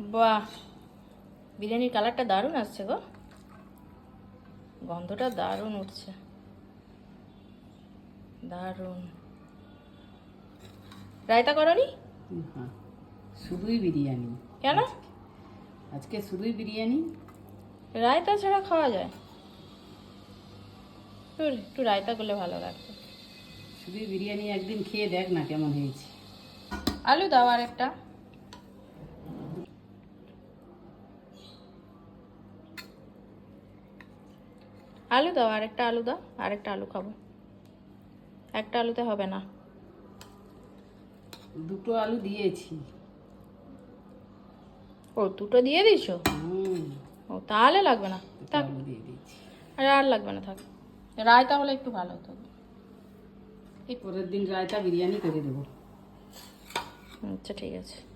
বাহ, বিরিয়ানির কালারটা দারুণ আসছে গো, গন্ধটা দারুণ উঠছে, দারুণ। রায়তা করনি? হ্যাঁ, শুধুই বিরিয়ানি। কেন? আজকে শুধুই বিরিয়ানি। রায়তা ছাড়া খাওয়া যায়? একটু রায়তা করলে ভালো লাগতো। শুধুই বিরিয়ানি, একদিন খেয়ে দেখ না কেমন হয়েছে। আলু দাও আর একটা। আলু দাও, আরেকটা আলু দাও, আরেকটা আলু খাবো। একটা আলুতে হবে না। দুটো আলু দিয়েছি। ও, দুটো দিয়ে দিয়েছো? ও, তাহলে লাগবে না, দুটো থাক। আলু দিয়ে দিয়েছি। আর লাগবে না, থাক। রায়তা হলে একটু ভালো হতো। এই পরের দিন রায়তা বিরিয়ানি করে দেবো। আচ্ছা, ঠিক আছে।